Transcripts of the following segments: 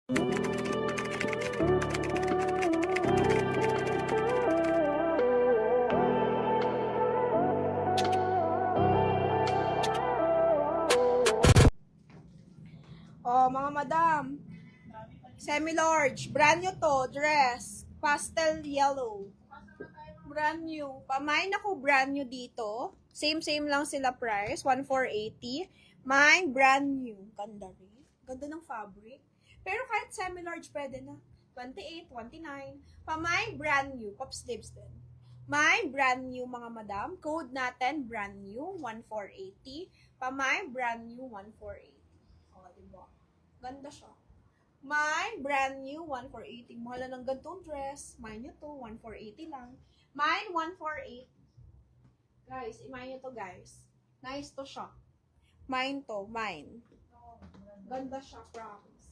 Oh, mga madam. Semi-large. Brand new to. Dress. Pastel yellow. Brand new. Pamain ako brand new dito. Same lang sila price. 1,480. Mine brand new. Ganda rin. Ganda ng fabric. Pero kahit semi-large pwede na. 28, 29. Pamain brand new. Pop sleeves din. Mine brand new mga madam. Code natin brand new. 1,480. Pamain brand new. 1,480. O, diba? Ganda siya. Mine, brand new, 1,480. Mahal na ng gantong dress. Mine nyo to, 1,480 lang. Mine, 1,480. Guys, imagine nyo to, guys. Nice to siya. Mine to, mine. Ganda siya, promise.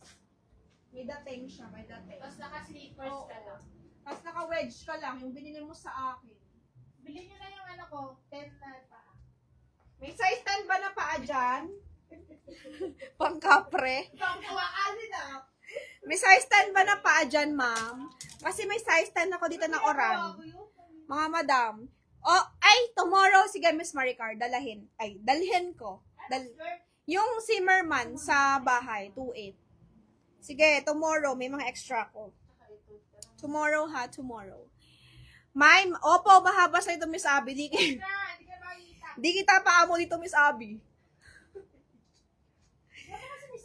May dating siya, may dating. Tapos naka-slippers ka lang. Tapos naka-wedge ka lang, yung binili mo sa akin. Bilhin nyo na yung ano ko, 10 na pa. May size 10 ba na paa dyan? Pangkapre. Pangkawakalin na. May size 10 ba na paa dyan, ma'am? Kasi may size 10 ako dito na oran. Mga madam. Oh, ay, tomorrow, sige, Miss Maricar, dalhin ko. Yung Zimmerman sa bahay, 2.8. Sige, tomorrow, may mga extra ko. Tomorrow ha, tomorrow. Ma'am, opo, mahaba sa ito, Miss Abby. Di kita paamo dito, Miss Abby.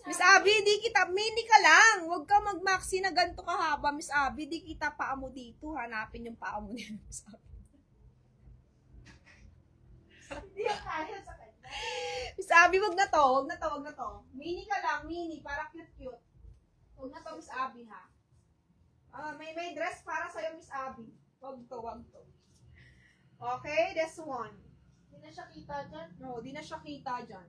Miss Abby, di kita, mini ka lang. Huwag ka mag-maxi na ganito kahaba, Miss Abby. Di kita paa mo dito. Hanapin yung paa mo nila, Miss Abby. Hindi yung kaya sa kanya. Miss Abby, wag na to. Mini ka lang, mini, para cute-cute. Huwag na to, Miss Abby, ha. May dress para sa'yo, Miss Abby. Wag to. Okay, this one. Hindi na siya kita dyan. No, di na siya kita dyan.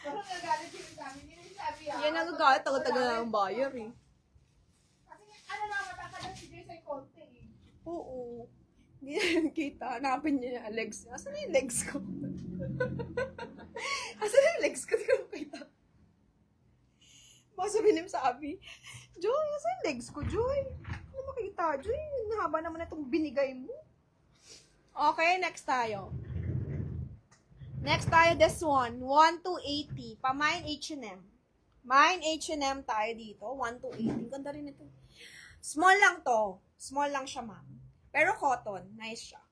Pero nagalit yung sabi. Hindi na yung sabi ha. Yan ang nagagalit, tagal-tagal ng buyer eh. Kasi ano na, matakalan si Jay sa konti eh. Oo. Hindi na yung kita. Hanapin niya yung legs niya. Asan na yung legs ko? Asan na yung legs ko? Hindi ko makita. Baka sabihin niya sa Abby, Joy, asan yung legs ko, Joy? Hindi makita, Joy. Haba naman itong binigay mo. Okay, next tayo. Next tayo, this one. 1,280. Pamain H&M. Mine H&M tayo dito. 1,280. Ganda rin ito. Small lang to. Small lang siya, ma'am. Pero cotton. Nice siya.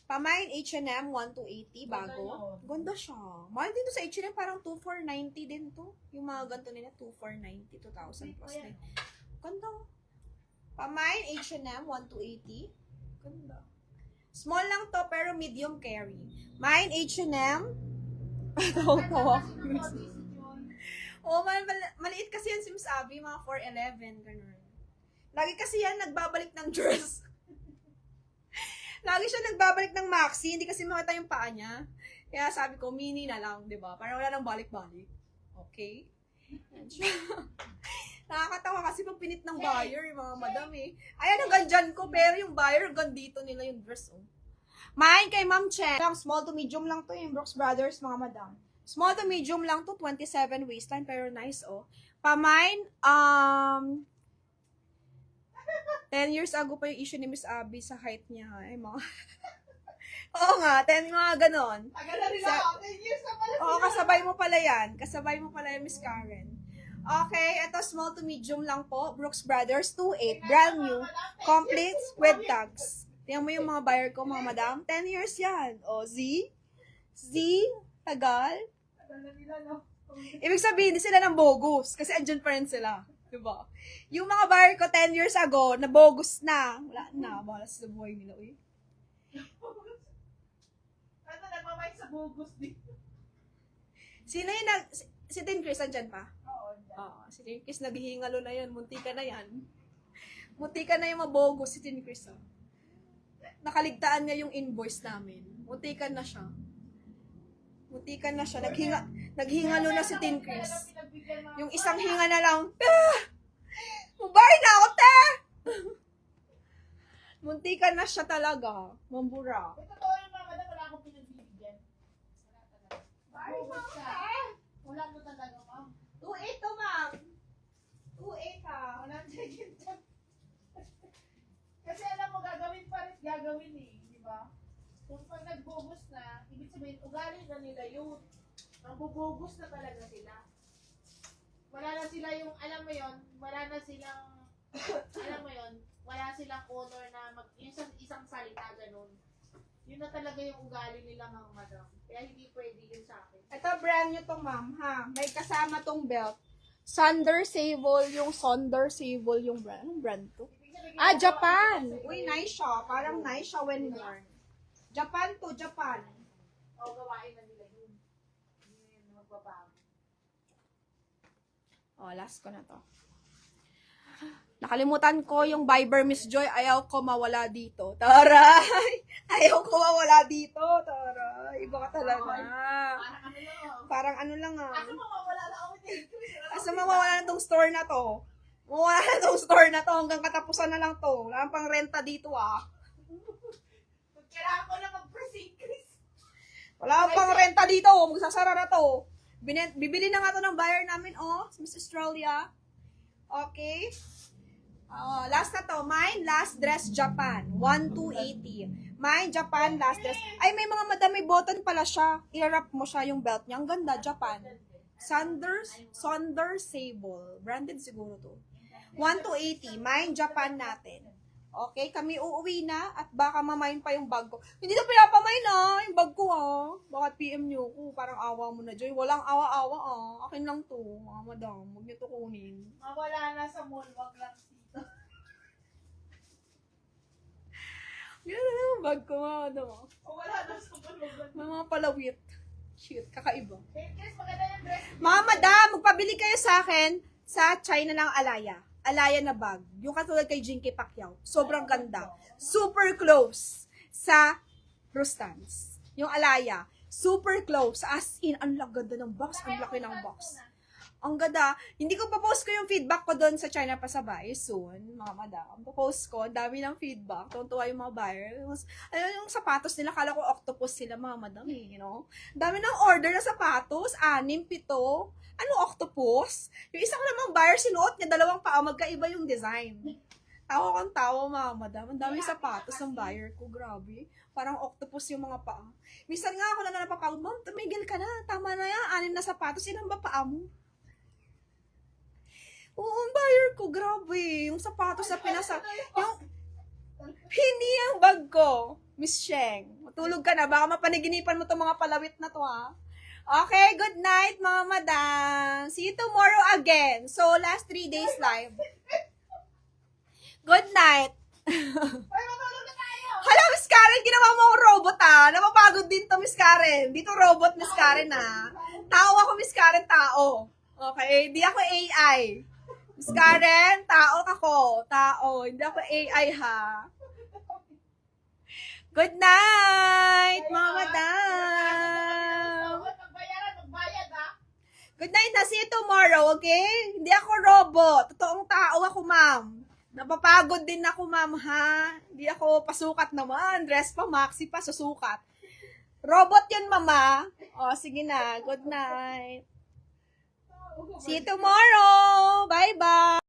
Pamain H&M, 1,280. Bago. Ganda siya. Mahal din to sa H&M. Parang 2,490 din to. Yung mga ganito nila, 2,490. 2,000 plus din. Ganda. Pamain H&M, 1,280. Ganda. Small lang to, pero medium carry. Mine, H&M. Tawa-tawa. Oh, maliit kasi yan si Miss Abby, mga 4'11", ganun. Lagi kasi yan nagbabalik ng dress. Lagi siya nagbabalik ng maxi, hindi kasi makita yung paa niya. Kaya sabi ko, mini na lang, di ba? Para wala nang balik-balik. Okay? Nakakatawa kasi pag pinit ng buyer, yung mga madam eh. Ayan, hanggang dyan ko, pero yung buyer, hanggang dito nila yung dress, oh. Mine kay Ma'am Chen. Small to medium lang to, yung Brooks Brothers, mga madam. Small to medium lang to, 27 waistline, pero nice, oh. Mine, 10 years ago pa yung issue ni Miss Abby sa height niya, ay mga... Oo nga, 10 mga ganon. Tagal na rin ako. 10 years na pala. Oo, kasabay mo pala yan. Kasabay mo pala yan, Miss Karen. Okay, ito small to medium lang po. Brooks Brothers, 2.8. Brand new. Complete with tags. Tingnan mo yung mga buyer ko, mga madam. 10 years yan. O, Z? Tagal. Tagal na nila, no? Ibig sabihin, hindi sila ng bogus. Kasi andyan pa rin sila. Diba? Yung mga buyer ko 10 years ago, na bogus na. Wala na. Bahala sa buhay nila, eh. Ano, nagmamay sa bugos dito. Sino yung si Tin Chris, andyan pa? Oo. Si Tin Chris, naghihingalo na yan. Munti ka na yan. Munti ka na yung mabogus si Tin Chris, oh. Nakaligtaan niya yung invoice namin. Muntikan na siya. Naghingalo na si Tin Chris. Yung isang hinga na lang, mabay na ako, te! Muntikan na siya talaga. Mambura. Ito totoo yung mga madam, wala akong pinagbibigyan. Wala talaga. Wala mo talaga. mabububos na talaga sila. Wala na sila yung, alam mo yon, wala na silang, alam mo yon, wala silang honor na yung isang salita ganun. Yun na talaga yung ugali nila, mga madam. Kaya hindi pwede yun sa akin. Ito, brand nyo to, ma'am, ha? May kasama tong belt. Sonder Sable yung brand. Anong brand to? Ah, Japan! Uy, nice siya. Parang nice siya when worn. Japan to, Japan. O, gawain na nila yun. Yun, magbabago. Oh, last ko na to. Nakalimutan ko yung Viber, Miss Joy. Ayaw ko mawala dito. Taray! Ayaw ko mawala dito. Taray! Iba ka talaga. Parang ano yun. Parang ano lang ah. Ako mawawala na ako dito. Asa mawawala na tong store na to? Mawawala na tong store na to. Hanggang katapusan na lang to. Wala pang renta dito ah. Kailangan ko na mag-proceed, Chris. Wala pang renta dito. Magsasara na to. Bibili na nga to ng buyer namin, oh. Miss Australia. Okay. Last na to. Mine, Last Dress Japan. 1,280. Mine, Japan, Last Dress. Ay, may mga madami button pala siya. I-wrap mo siya yung belt niya. Ang ganda, Japan. Sonder Sable. Branded siguro to. 1,280. Mine, Japan natin. Okay, kami uuwi na at baka mamain pa yung bag ko. Hindi na pinapamain yung bag ko Bakit PM nyo ko? Parang awa mo na, Joy. Walang awa-awa Akin lang to, mga madam. Huwag nyo to kunin. Mawala na sa mall, wag lang dito. Yan na yung bag ko, mga madam. Wala na sa mall, wag lang. May mga palawit. Cute, kakaiba. Chris, maganda yung dress. Mga madam, magpabili kayo sa akin sa China ng Alaya. Alaya na bag. Yung katulad kay Jinky Pacquiao. Sobrang ganda. Super close sa Rustans. Yung Alaya. Super close. As in, ang ganda ng box. Ang laki ng box. Ang ganda. Hindi ko pa-post ko yung feedback ko doon sa China Pasabay soon, mga madam. Pa-post ko. Ang dami ng feedback. Tuntua yung mga buyers. Ayun, yung sapatos nila. Kala ko octopus sila, mga madam. You know? Dami ng order na sapatos. 6, 7. Ano octopus? Yung isang namang buyer, sinuot niya 2 paa, magkaiba yung design. Tawa kong tawa, mga madam. Ang dami sapatos ng buyer ko, grabe. Parang octopus yung mga paa. Minsan nga ako na napapagod, ma'am, tumigil ka na. Tama na yan, 6 na sapatos. Ilan ba paa mo? Oo, ang buyer ko, grabe. Yung sapatos na yung hindi yung bag ko. Miss Sheng, matulog ka na. Baka mapanaginipan mo itong mga palawit na to, ha? Okay, good night, mga madam. See you tomorrow again. So, last 3 days live. Good night. Ay, matulog na tayo! Hala, Miss Karen, ginawa mo akong robot, Napapagod din to, Miss Karen. Dito robot, Miss Karen, Tao ako, Miss Karen, tao. Okay, di ako AI. Miss Karen, tao ako. Tao, hindi ako AI, ha? Good night, mga madam. Magbayad, ha? Good night na. See you tomorrow, okay? Hindi ako robot. Totoong tao ako, ma'am. Napapagod din ako, ma'am, ha? Hindi ako pasukat naman. Dress pa, maxi pa, susukat. Robot yun, mama. O, sige na. Good night. See you tomorrow. Bye-bye.